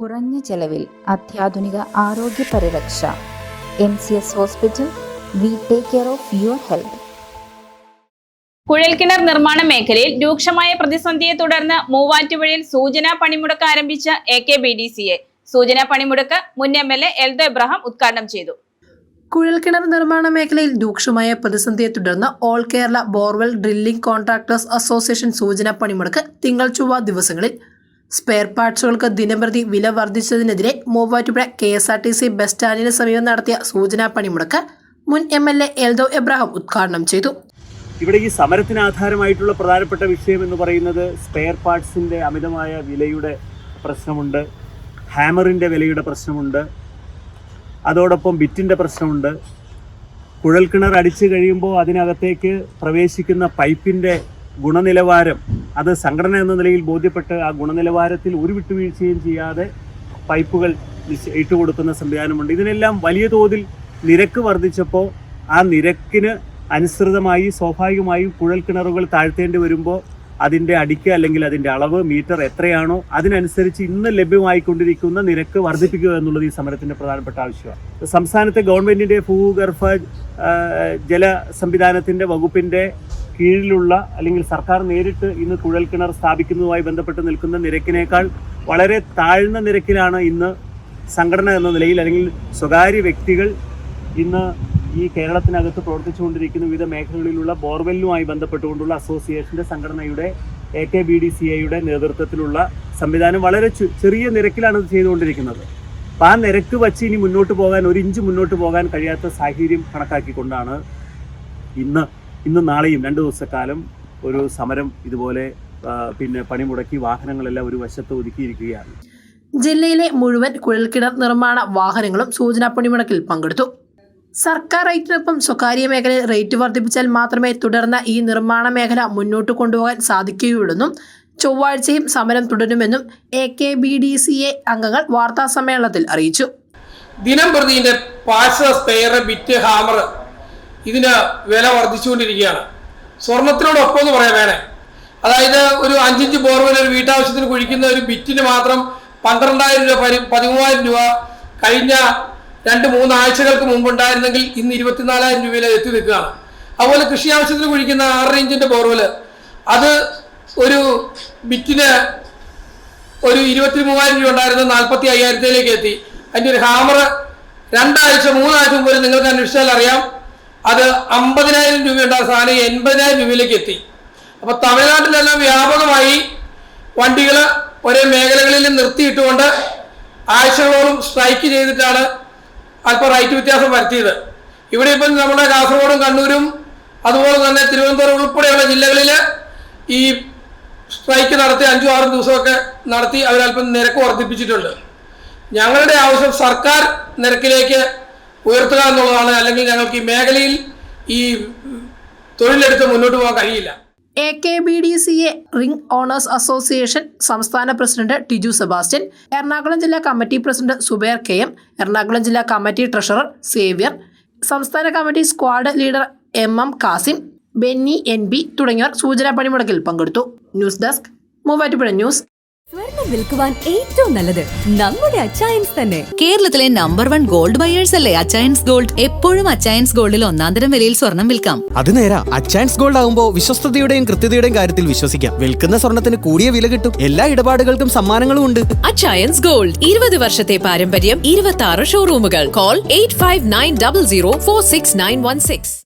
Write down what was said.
കുറഞ്ഞ ചെലവിൽ അത്യാധുനിക ആരോഗ്യ പരിരക്ഷ. MCS hospital. We take care of your health. കുഴൽക്കിണർ നിർമ്മാണ മേഖലയിൽ രൂക്ഷമായ പ്രതിസന്ധിയെ തുടർന്ന് മൂവാറ്റുപുഴയിൽ സൂചനാ പണിമുടക്ക് ആരംഭിച്ച AKBDCA. സൂചനാ പണിമുടക്ക് മുൻ MLA എൽദോ എബ്രഹാം ഉദ്ഘാടനം ചെയ്തു. കുഴൽക്കിണർ നിർമ്മാണ മേഖലയിൽ രൂക്ഷമായ പ്രതിസന്ധിയെ തുടർന്ന് all Kerala borewell drilling contractors association സൂചനാ പണിമുടക്ക് തിങ്കൾ ചൊവ്വ ദിവസങ്ങളിൽ. സ്പെയർ പാർട്സുകൾക്ക് ദിനംപ്രതി വില വർദ്ധിച്ചതിനെതിരെ മൂവാറ്റുപുഴ KSRTC ബസ് സ്റ്റാൻഡിന് സമീപം നടത്തിയ സൂചനാ പണിമുടക്ക് മുൻ MLA എൽദോ എബ്രഹാം ഉദ്ഘാടനം ചെയ്തു. ഇവിടെ ഈ സമരത്തിന് ആധാരമായിട്ടുള്ള പ്രധാനപ്പെട്ട വിഷയം എന്ന് പറയുന്നത് സ്പെയർ പാർട്സിൻ്റെ അമിതമായ വിലയുടെ പ്രശ്നമുണ്ട്, ഹാമറിൻ്റെ വിലയുടെ പ്രശ്നമുണ്ട്, അതോടൊപ്പം ബിറ്റിൻ്റെ പ്രശ്നമുണ്ട്. കുഴൽക്കിണർ അടിച്ചു കഴിയുമ്പോൾ അതിനകത്തേക്ക് പ്രവേശിക്കുന്ന പൈപ്പിൻ്റെ ഗുണനിലവാരം അത് സംഘടന എന്ന നിലയിൽ ബോധ്യപ്പെട്ട് ആ ഗുണനിലവാരത്തിൽ ഒരു വിട്ടുവീഴ്ചയും ചെയ്യാതെ പൈപ്പുകൾ ഇട്ടുകൊടുക്കുന്ന സംവിധാനമുണ്ട്. ഇതിനെല്ലാം വലിയ തോതിൽ നിരക്ക് വർദ്ധിച്ചപ്പോൾ ആ നിരക്കിന് അനുസൃതമായി സ്വാഭാവികമായും കുഴൽക്കിണറുകൾ താഴ്ത്തേണ്ടി വരുമ്പോൾ അതിൻ്റെ അടിക്ക് അല്ലെങ്കിൽ അതിൻ്റെ അളവ് മീറ്റർ എത്രയാണോ അതിനനുസരിച്ച് ഇന്ന് ലഭ്യമായിക്കൊണ്ടിരിക്കുന്ന നിരക്ക് വർദ്ധിപ്പിക്കുക എന്നുള്ളത് ഈ സമരത്തിൻ്റെ പ്രധാനപ്പെട്ട ആവശ്യമാണ്. സംസ്ഥാനത്തെ ഗവൺമെൻറ്റിൻ്റെ ഭൂഗർഭ ജല സംവിധാനത്തിൻ്റെ വകുപ്പിൻ്റെ കീഴിലുള്ള അല്ലെങ്കിൽ സർക്കാർ നേരിട്ട് ഇന്ന് കുഴൽക്കിണർ സ്ഥാപിക്കുന്നതുമായി ബന്ധപ്പെട്ട് നിൽക്കുന്ന നിരക്കിനേക്കാൾ വളരെ താഴ്ന്ന നിരക്കിലാണ് ഇന്ന് സംഘടന എന്ന നിലയിൽ അല്ലെങ്കിൽ സ്വകാര്യ വ്യക്തികൾ ഇന്ന് ഈ കേരളത്തിനകത്ത് പ്രവർത്തിച്ചുകൊണ്ടിരിക്കുന്ന വിവിധ മേഖലകളിലുള്ള ബോർവെല്ലുമായി ബന്ധപ്പെട്ടുകൊണ്ടുള്ള അസോസിയേഷൻ്റെ സംഘടനയുടെ AKBDCAയുടെ നേതൃത്വത്തിലുള്ള സംവിധാനം വളരെ ചെറിയ നിരക്കിലാണ് ഇത് ചെയ്തുകൊണ്ടിരിക്കുന്നത്. അപ്പം ആ നിരക്ക് വച്ച് ഇനി മുന്നോട്ട് പോകാൻ ഒരു ഇഞ്ച് മുന്നോട്ട് പോകാൻ കഴിയാത്ത സാഹചര്യം കണക്കാക്കിക്കൊണ്ടാണ് ഇന്നും നാളെയും 2 ദിവസക്കാലം ഒരു സമരം ഇതുപോലെ പണിമുടക്കി വാഹനങ്ങളെല്ലാം ഒരു വശത്ത് ഒതുക്കിയിരിക്കുകയാണ്. ജില്ലയിലെ മുഴുവൻ കുഴൽക്കിണർ നിർമ്മാണ വാഹനങ്ങളും സൂചനാ പണിമുടക്കിൽ പങ്കെടുത്തു. സർക്കാർ റേറ്റിനൊപ്പം സ്വകാര്യ മേഖലയിൽ റേറ്റ് വർദ്ധിപ്പിച്ചാൽ മാത്രമേ തുടർന്ന് ഈ നിർമ്മാണ മേഖല മുന്നോട്ട് കൊണ്ടുപോകാൻ സാധിക്കുകയുള്ളെന്നും ചൊവ്വാഴ്ചയും സമരം തുടരുമെന്നും AKBDCA അംഗങ്ങൾ വാർത്താ സമ്മേളനത്തിൽ അറിയിച്ചു. ദിനം പ്രതി പാർട്സ്, സ്പെയർ, ബിറ്റ്, ഹാമർ ഇതിന് വില വർദ്ധിച്ചുകൊണ്ടിരിക്കുകയാണ്. സ്വർണത്തിനോടൊപ്പം എന്ന് പറയാൻ വേണേ, അതായത് ഒരു 5 ഇഞ്ച് ബോർവെൽ ഒരു വീട്ടാവശ്യത്തിന് കുഴിക്കുന്ന ഒരു ബിറ്റിന് മാത്രം 12,000 രൂപ 13,000 രൂപ കഴിഞ്ഞ 2-3 ആഴ്ചകൾക്ക് മുമ്പുണ്ടായിരുന്നെങ്കിൽ ഇന്ന് 24,000 രൂപയിൽ എത്തി നിൽക്കുകയാണ്. അതുപോലെ കൃഷി ആവശ്യത്തിന് കുഴിക്കുന്ന 6 ഇഞ്ചിൻ്റെ ബോർവെൽ അത് ഒരു ബിറ്റിന് ഒരു 23,000 രൂപ ഉണ്ടായിരുന്നത് 45,000 എത്തി. അതിൻ്റെ ഒരു ഹാമർ 2 ആഴ്ച 3 ആഴ്ച മുമ്പ് നിങ്ങൾക്ക് അന്വേഷിച്ചാൽ അറിയാം, അത് 50,000 രൂപ ഉണ്ടായ സാധനം 80,000 രൂപയിലേക്ക് എത്തി. അപ്പോൾ തമിഴ്നാട്ടിലെല്ലാം വ്യാപകമായി വണ്ടികൾ ഒരേ മേഖലകളിൽ നിർത്തിയിട്ടുകൊണ്ട് ആഴ്ചകളോളം സ്ട്രൈക്ക് ചെയ്തിട്ടാണ് അല്പം റേറ്റ് വ്യത്യാസം വരുത്തിയത്. ഇവിടെ ഇപ്പം നമ്മുടെ കാസർഗോഡും കണ്ണൂരും അതുപോലെ തന്നെ തിരുവനന്തപുരം ഉൾപ്പെടെയുള്ള ജില്ലകളിൽ ഈ സ്ട്രൈക്ക് നടത്തി 5-6 ദിവസമൊക്കെ നടത്തി അവരല്പം നിരക്ക് വർദ്ധിപ്പിച്ചിട്ടുണ്ട്. ഞങ്ങളുടെ ആവശ്യം സർക്കാർ നിരക്കിലേക്ക് ഉയർത്തുക എന്നുള്ളതാണ്. അല്ലെങ്കിൽ ഞങ്ങൾക്ക് ഈ മേഖലയിൽ ഈ തൊഴിലെടുത്ത് മുന്നോട്ട് പോകാൻ കഴിയില്ല. AKBDCA റിംഗ് ഓണേഴ്സ് അസോസിയേഷൻ സംസ്ഥാന പ്രസിഡന്റ് ടിജു സെബാസ്റ്റ്യൻ, എറണാകുളം ജില്ലാ committee president Zubair KM, Ernakulam ജില്ലാ കമ്മിറ്റി ട്രഷറർ സേവ്യർ, സംസ്ഥാന committee squad leader MM Kasim, Benny NB തുടങ്ങിയവർ സൂചനാ പണിമുടക്കിൽ പങ്കെടുത്തു. News desk, Muvattupuzha news. സ്വർണം വിൽക്കുവാൻ ഏറ്റവും നല്ലത് നമ്മുടെ അച്ചയൻസ് തന്നെ. കേരളത്തിലെ നമ്പർ 1 ഗോൾഡ് ബയേഴ്സ് അല്ലേ അച്ചയൻസ് ഗോൾഡ്. എപ്പോഴും അച്ചയൻസ് ഗോൾഡിൽ 1-ാം വിലയിൽ സ്വർണം വിൽക്കാം. അത് നേരാ. അച്ചയൻസ് ഗോൾഡ് ആകുമ്പോൾ വിശ്വസ്തതയുടെയും കൃത്യതയുടെയും കാര്യത്തിൽ വിശ്വസിക്കാം. വിൽക്കുന്ന സ്വർണത്തിന് കൂടിയ വില കിട്ടും. എല്ലാ ഇടപാടുകൾക്കും സമ്മാനങ്ങളും ഉണ്ട്. അച്ചയൻസ് ഗോൾഡ് 20 വർഷത്തെ പാരമ്പര്യം, 26 ഷോറൂമുകൾ. കോൾ 8590046916.